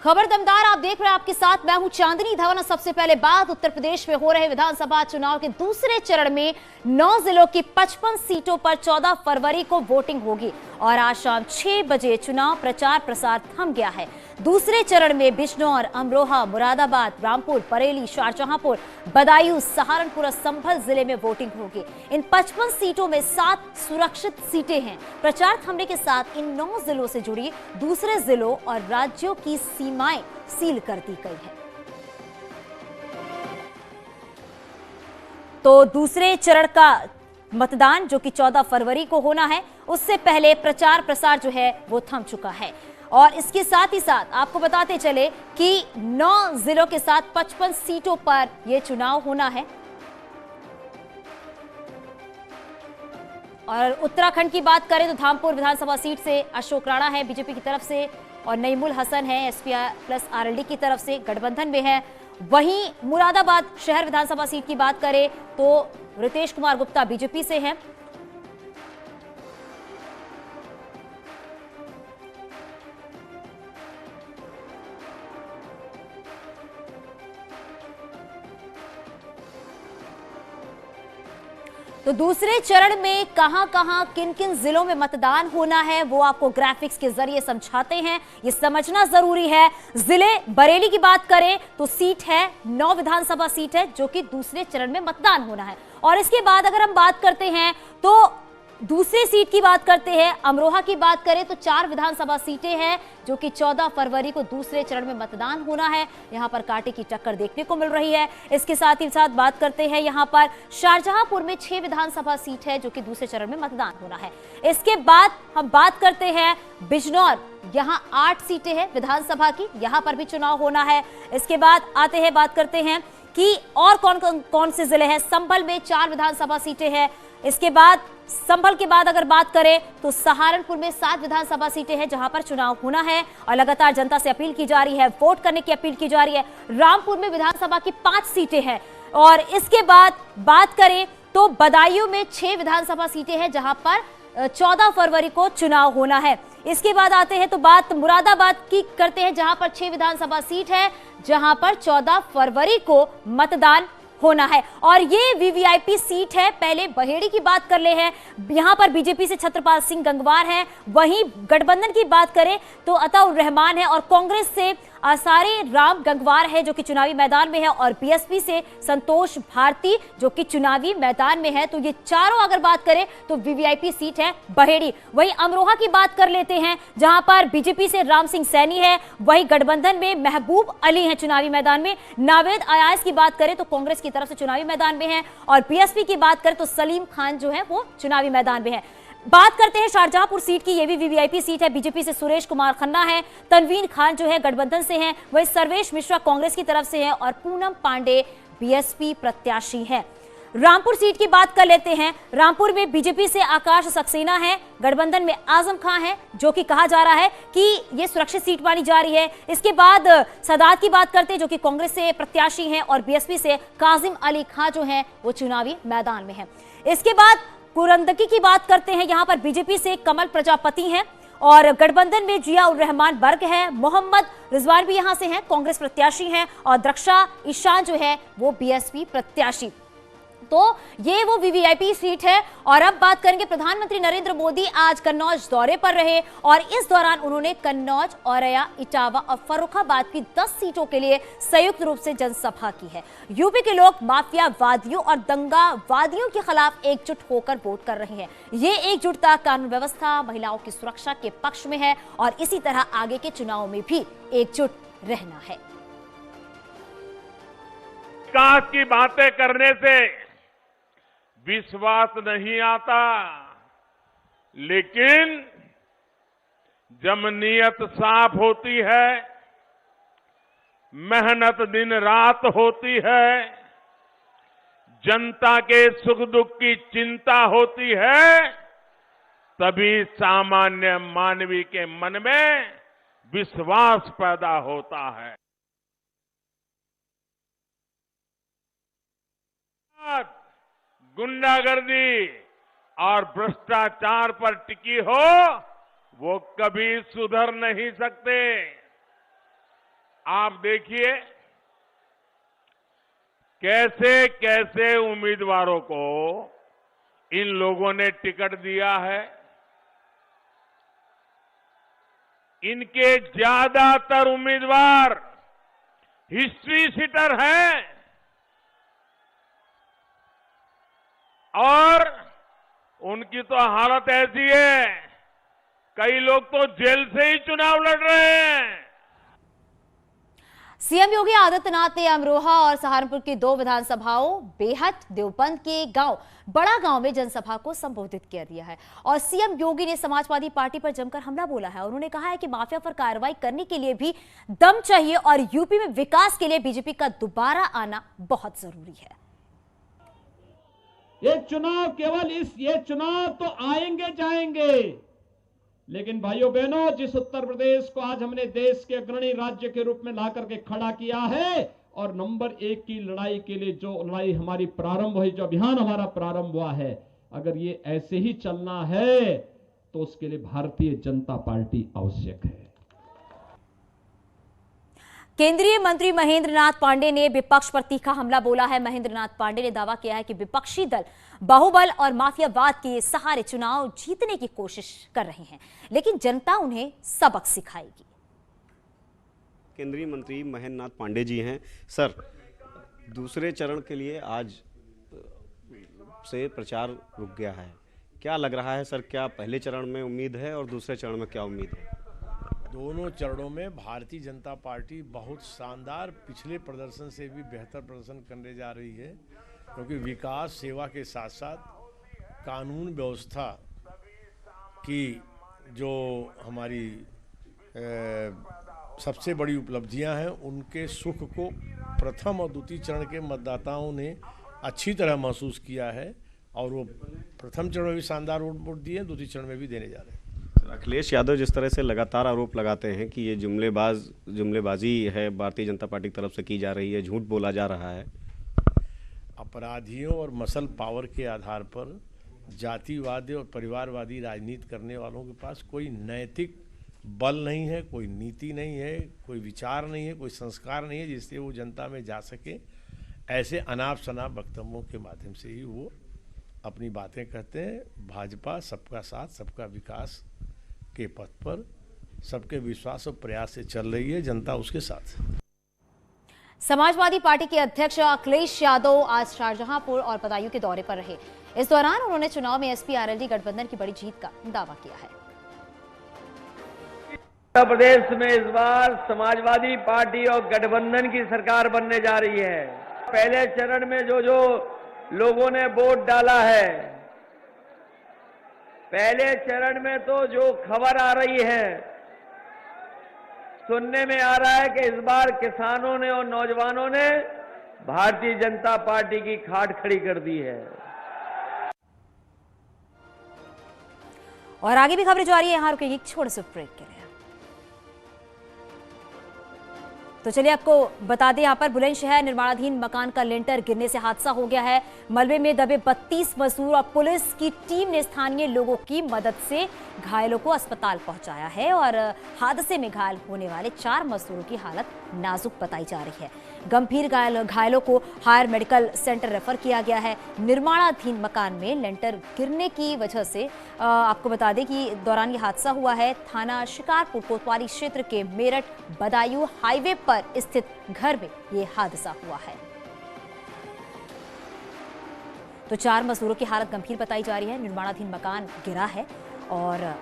खबर दमदार आप देख रहे हैं, आपके साथ मैं हूं चांदनी धवन। सबसे पहले बात उत्तर प्रदेश में हो रहे विधानसभा चुनाव के दूसरे चरण में 9 जिलों की 55 सीटों पर 14 फरवरी को वोटिंग होगी और आज शाम 6 बजे चुनाव प्रचार प्रसार थम गया है। दूसरे चरण में बिजनौर, अमरोहा, मुरादाबाद, रामपुर, बरेली, शाहजहांपुर, बदायूं, सहारनपुर और संभल जिले में वोटिंग होगी। इन 55 सीटों में 7 सुरक्षित सीटें हैं। प्रचार थमने के साथ इन 9 जिलों से जुड़ी दूसरे जिलों और राज्यों की सीमाएं सील कर दी गई है। तो दूसरे चरण का मतदान जो कि 14 फरवरी को होना है, उससे पहले प्रचार प्रसार जो है वो थम चुका है। और इसके साथ ही साथ आपको बताते चले कि 9 जिलों के साथ 55 सीटों पर यह चुनाव होना है। और उत्तराखंड की बात करें तो धामपुर विधानसभा सीट से अशोक राणा है बीजेपी की तरफ से और नईमुल हसन है एसपी+RLD की तरफ से, गठबंधन में है। वहीं मुरादाबाद शहर विधानसभा सीट की बात करें तो रितेश कुमार गुप्ता बीजेपी से हैं। तो दूसरे चरण में कहां-कहां किन-किन जिलों में मतदान होना है वो आपको ग्राफिक्स के जरिए समझाते हैं। ये समझना जरूरी है। जिले बरेली की बात करें तो सीट है 9 विधानसभा सीट है जो कि दूसरे चरण में मतदान होना है। और इसके बाद अगर हम बात करते हैं तो दूसरी सीट की बात करते हैं, अमरोहा की बात करें तो 4 विधानसभा सीटें हैं जो कि 14 फरवरी को दूसरे चरण में मतदान होना है। यहां पर कांटे की टक्कर देखने को मिल रही है। इसके साथ ही साथ बात करते हैं यहां पर शाहजहांपुर में 6 विधानसभा सीट है जो कि दूसरे चरण में मतदान होना है। इसके बाद हम बात करते हैं बिजनौर, यहां 8 सीटें हैं विधानसभा की, यहां पर भी चुनाव होना है। इसके बाद आते हैं बात करते हैं कि और कौन से जिले हैं। संभल में 4 विधानसभा सीटें हैं। इसके बाद संभल के बाद अगर बात करें तो सहारनपुर में 7 विधानसभा सीटें हैं जहां पर चुनाव होना है और लगातार जनता से अपील की जा रही है, वोट करने की अपील की जा रही है। रामपुर में विधानसभा की 5 सीटें हैं। और इसके बाद बात करें तो बदायूं में 6 विधानसभा सीटें हैं जहां पर 14 फरवरी को चुनाव होना है। इसके बाद आते हैं तो बात मुरादाबाद की करते हैं जहां पर 6 विधानसभा सीट है जहां पर 14 फरवरी को मतदान होना है। और ये वीवीआईपी सीट है। पहले बहेड़ी की बात कर ले हैं, यहां पर बीजेपी से छत्रपाल सिंह गंगवार हैं। वहीं गठबंधन की बात करें तो अताउर रहमान है और कांग्रेस से आसारे राम गंगवार है जो कि चुनावी मैदान में है और बीएसपी से संतोष भारती जो कि चुनावी मैदान में है। तो ये चारों अगर बात करें तो वीवीआईपी सीट है बहेड़ी। वहीं अमरोहा की बात कर लेते हैं जहां पर बीजेपी से राम सिंह सैनी है, वहीं गठबंधन में महबूब अली है चुनावी मैदान में। नावेद अयाज की बात करें तो कांग्रेस की तरफ से चुनावी मैदान में है और बीएसपी की बात करें तो सलीम खान जो है वो चुनावी मैदान में है। बात करते हैं शाहजहांपुर सीट की, ये भी वीवीआईपी सीट है। बीजेपी से सुरेश कुमार खन्ना है, तनवीर खान जो है गठबंधन से हैं, वहीं सर्वेश मिश्रा कांग्रेस की तरफ से हैं और पूनम पांडे बीएसपी प्रत्याशी हैं। रामपुर सीट की बात कर लेते हैं। रामपुर में बीजेपी से आकाश सक्सेना है, गठबंधन में आजम खां है जो कि कहा जा रहा है कि ये सुरक्षित सीट मानी जा रही है। इसके बाद सदात की बात करते हैं जो कि कांग्रेस से प्रत्याशी हैं और बीएसपी से काजिम अली खां जो है वो चुनावी मैदान में है। इसके बाद कुरंदकी की बात करते हैं, यहां पर बीजेपी से कमल प्रजापति हैं और गठबंधन में जिया उर रहमान बर्ग है। मोहम्मद रिजवान भी यहां से हैं, कांग्रेस प्रत्याशी हैं और द्रक्षा ईशान जो है वो बीएसपी प्रत्याशी। तो ये वो वीवीआईपी सीट है। और अब बात करेंगे, प्रधानमंत्री नरेंद्र मोदी आज कन्नौज दौरे पर रहे और इस दौरान उन्होंने कन्नौज, औरैया, इटावा और फर्रुखाबाद की 10 सीटों के लिए संयुक्त रूप से जनसभा की है। यूपी के लोग माफियावादियों और दंगावादियों के खिलाफ एकजुट होकर वोट कर रहे हैं। ये एकजुटता कानून व्यवस्था, महिलाओं की सुरक्षा के पक्ष में है और इसी तरह आगे के चुनाव में भी एकजुट रहना है। विकास की बातें करने से विश्वास नहीं आता, लेकिन जब नीयत साफ होती है, मेहनत दिन रात होती है, जनता के सुख दुख की चिंता होती है, तभी सामान्य मानवी के मन में विश्वास पैदा होता है। गुंडागर्दी और भ्रष्टाचार पर टिकी हो वो कभी सुधर नहीं सकते। आप देखिए कैसे कैसे उम्मीदवारों को इन लोगों ने टिकट दिया है। इनके ज्यादातर उम्मीदवार हिस्ट्री सीटर हैं और उनकी तो हालत ऐसी है, कई लोग तो जेल से ही चुनाव लड़ रहे हैं। सीएम योगी आदित्यनाथ ने अमरोहा और सहारनपुर की 2 विधानसभाओं बेहट देवबंद के गांव बड़ा गांव में जनसभा को संबोधित कर दिया है और सीएम योगी ने समाजवादी पार्टी पर जमकर हमला बोला है। उन्होंने कहा है कि माफिया पर कार्रवाई करने के लिए भी दम चाहिए और यूपी में विकास के लिए बीजेपी का दोबारा आना बहुत जरूरी है। ये चुनाव केवल ये चुनाव तो आएंगे जाएंगे, लेकिन भाइयों बहनों, जिस उत्तर प्रदेश को आज हमने देश के अग्रणी राज्य के रूप में ला करके खड़ा किया है और नंबर 1 की लड़ाई के लिए जो लड़ाई हमारी प्रारंभ हुई, जो अभियान हमारा प्रारंभ हुआ है, अगर ये ऐसे ही चलना है तो उसके लिए भारतीय जनता पार्टी आवश्यक है। केंद्रीय मंत्री महेंद्र नाथ पांडे ने विपक्ष पर तीखा हमला बोला है। महेंद्र नाथ पांडे ने दावा किया है कि विपक्षी दल बाहुबल और माफियावाद के सहारे चुनाव जीतने की कोशिश कर रहे हैं, लेकिन जनता उन्हें सबक सिखाएगी। केंद्रीय मंत्री महेंद्र नाथ पांडे जी हैं। सर, दूसरे चरण के लिए आज से प्रचार रुक गया है, क्या लग रहा है सर? क्या पहले चरण में उम्मीद है और दूसरे चरण में क्या उम्मीद है? दोनों चरणों में भारतीय जनता पार्टी बहुत शानदार, पिछले प्रदर्शन से भी बेहतर प्रदर्शन करने जा रही है, क्योंकि विकास सेवा के साथ साथ कानून व्यवस्था की जो हमारी सबसे बड़ी उपलब्धियां हैं, उनके सुख को प्रथम और द्वितीय चरण के मतदाताओं ने अच्छी तरह महसूस किया है और वो प्रथम चरण में भी शानदार वोट दिए, द्वितीय चरण में भी देने जा रहे हैं। अखिलेश यादव जिस तरह से लगातार आरोप लगाते हैं कि ये जुमलेबाजी है, भारतीय जनता पार्टी की तरफ से की जा रही है, झूठ बोला जा रहा है। अपराधियों और मसल पावर के आधार पर जातिवादी और परिवारवादी राजनीति करने वालों के पास कोई नैतिक बल नहीं है, कोई नीति नहीं है, कोई विचार नहीं है, कोई संस्कार नहीं है जिससे वो जनता में जा सके। ऐसे अनाप शनाप वक्तव्यों के माध्यम से ही वो अपनी बातें कहते हैं। भाजपा सबका साथ सबका विकास के पथ पर सबके विश्वास और प्रयास से चल रही है, जनता उसके साथ। समाजवादी पार्टी के अध्यक्ष अखिलेश यादव आज शाहजहांपुर और बदायूं के दौरे पर रहे। इस दौरान उन्होंने चुनाव में एसपी आरएलडी गठबंधन की बड़ी जीत का दावा किया है। उत्तर प्रदेश में इस बार समाजवादी पार्टी और गठबंधन की सरकार बनने जा रही है। पहले चरण में जो लोगों ने वोट डाला है, पहले चरण में तो जो खबर आ रही है, सुनने में आ रहा है कि इस बार किसानों ने और नौजवानों ने भारतीय जनता पार्टी की खाट खड़ी कर दी है। और आगे भी खबरें जारी है, यहां रुकेगी एक छोटे से ब्रेक के लिए। तो चलिए आपको बता दें, यहां पर बुलंदशहर निर्माणाधीन मकान का लिंटर गिरने से हादसा हो गया है। मलबे में दबे 32 मजदूर और पुलिस की टीम ने स्थानीय लोगों की मदद से घायलों को अस्पताल पहुंचाया है और हादसे में घायल होने वाले 4 मजदूरों की हालत नाजुक बताई जा रही है। गंभीर घायलों को हायर मेडिकल सेंटर रेफर किया गया है। निर्माणाधीन मकान में लिंटर गिरने की वजह से आपको बता दें कि दौरान ये हादसा हुआ है। थाना शिकारपुर कोतवाली क्षेत्र के मेरठ बदायूं हाईवे पर स्थित घर में ये हादसा हुआ है। तो 4 मजदूरों की हालत गंभीर बताई जा रही है। निर्माणाधीन मकान गिरा है और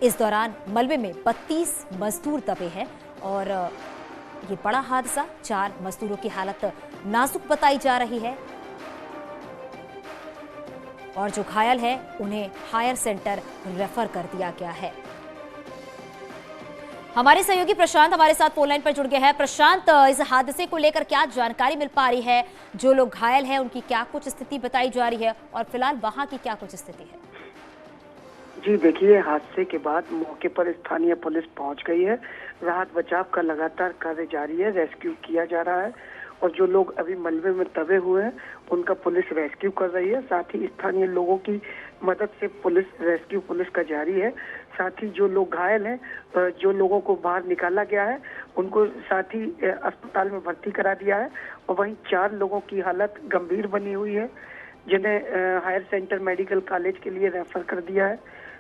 इस दौरान मलबे में 32 मजदूर दबे हैं और ये बड़ा हादसा, 4 मजदूरों की हालत नाजुक बताई जा रही है और जो घायल है उन्हें हायर सेंटर रेफर कर दिया गया है। हमारे सहयोगी प्रशांत हमारे साथ फोन लाइन पर जुड़ गए हैं। प्रशांत, इस हादसे को लेकर क्या जानकारी मिल पा रही है? जो लोग घायल हैं उनकी क्या कुछ स्थिति बताई जा रही है और फिलहाल वहां की क्या कुछ स्थिति है? जी देखिए, हादसे के बाद मौके पर स्थानीय पुलिस पहुंच गई है। राहत बचाव का लगातार कार्य जारी है, रेस्क्यू किया जा रहा है और जो लोग अभी मलबे में दबे हुए हैं उनका पुलिस रेस्क्यू कर रही है। साथ ही स्थानीय लोगों की मदद से पुलिस रेस्क्यू पुलिस का जारी है। साथ ही जो लोग घायल हैं, जो लोगों को बाहर निकाला गया है, उनको साथ ही अस्पताल में भर्ती करा दिया है और वहीं 4 लोगों की हालत गंभीर बनी हुई है, जिन्हें हायर सेंटर मेडिकल कॉलेज के लिए रेफर कर दिया है।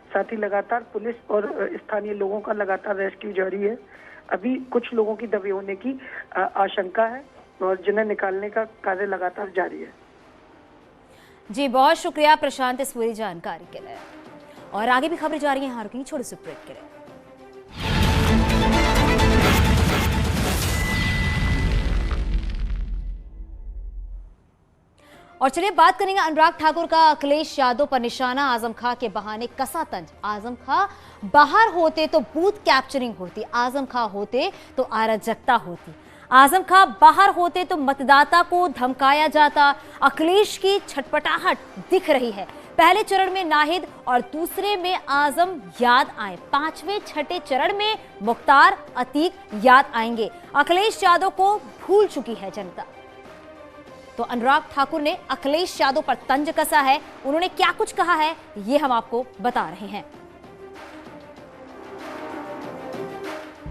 साथ ही लगातार पुलिस और स्थानीय लोगों का लगातार रेस्क्यू जारी है। अभी कुछ लोगों की दबे होने की आशंका है और जिन्हें निकालने का कार्य लगातार जारी है। जी बहुत शुक्रिया प्रशांत इस पूरी जानकारी के लिए। और आगे भी खबरें जारी हैं, यहाँ रुकेंगे छोटे से ब्रेक के लिए। और चलिए बात करेंगे अनुराग ठाकुर का अखिलेश यादव पर निशाना। आजम खां के बहाने कसा तंज। आजम खां बाहर होते तो बूथ कैप्चरिंग होती, आजम खां होते तो अराजकता होती। आजम खां बाहर होते तो मतदाता को धमकाया जाता। अखिलेश की छटपटाहट दिख रही है। पहले चरण में नाहिद और दूसरे में आजम याद आए, 5वें छठे चरण में मुख्तार अतीक याद आएंगे। अखिलेश यादव को भूल चुकी है जनता। तो अनुराग ठाकुर ने अखिलेश यादव पर तंज कसा है, उन्होंने क्या कुछ कहा है ये हम आपको बता रहे हैं।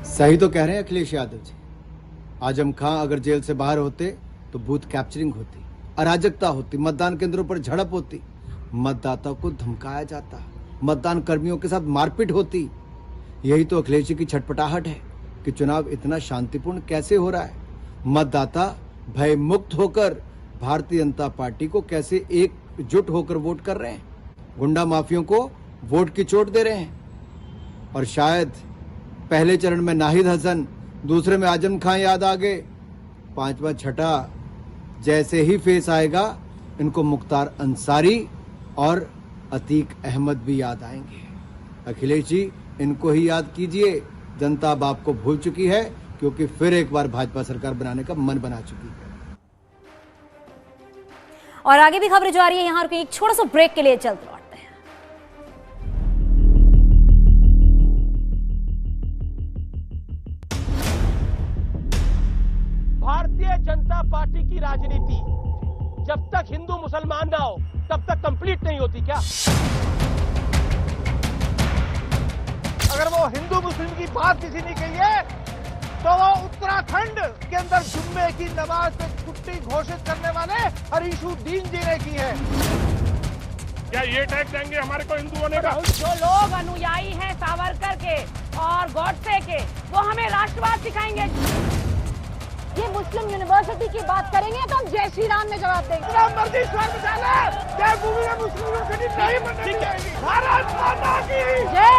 सही तो कह रहे हैं अखिलेश यादव जी। आजम खां अगर जेल से बाहर होते तो बूथ कैप्चरिंग होती, अराजकता होती, मतदान केंद्रों पर झड़प होती, मतदाता को धमकाया जाता, मतदान कर्मियों के साथ मारपीट होती। यही तो अखिलेश जी की छटपटाहट है कि चुनाव इतना शांतिपूर्ण कैसे हो रहा है। मतदाता भय मुक्त होकर भारतीय जनता पार्टी को कैसे एकजुट होकर वोट कर रहे हैं, गुंडा माफियों को वोट की चोट दे रहे हैं। और शायद पहले चरण में नाहिद हसन, दूसरे में आजम खां याद आ गए, 5वां छठा जैसे ही फेस आएगा इनको मुख्तार अंसारी और अतीक अहमद भी याद आएंगे। अखिलेश जी इनको ही याद कीजिए, जनता अब आपको भूल चुकी है क्योंकि फिर एक बार भाजपा सरकार बनाने का मन बना चुकी है। और आगे भी खबरें जारी है, यहाँ एक छोटा सा ब्रेक के लिए चलते लौटते हैं। भारतीय जनता पार्टी की राजनीति जब तक हिंदू मुसलमान ना हो तब तक कंप्लीट नहीं होती क्या? अगर वो हिंदू मुस्लिम की बात किसी ने कही है तो वो उत्तराखंड के अंदर जुम्मे की नमाज पे छुट्टी घोषित करने वाले हरीशुद्दीन जी ने की है। क्या ये टैग देंगे हमारे को हिंदू होने का? जो लोग अनुयायी हैं सावरकर के और गॉडसे के, वो हमें राष्ट्रवाद सिखाएंगे। ये मुस्लिम यूनिवर्सिटी की बात करेंगे तो हम जय श्री राम में जवाब देंगे। मर्जी स्वर्ग जाना, जय भूमि में मुस्लिम यूनिवर्सिटी नहीं बनने देंगे। भारत माता की जय।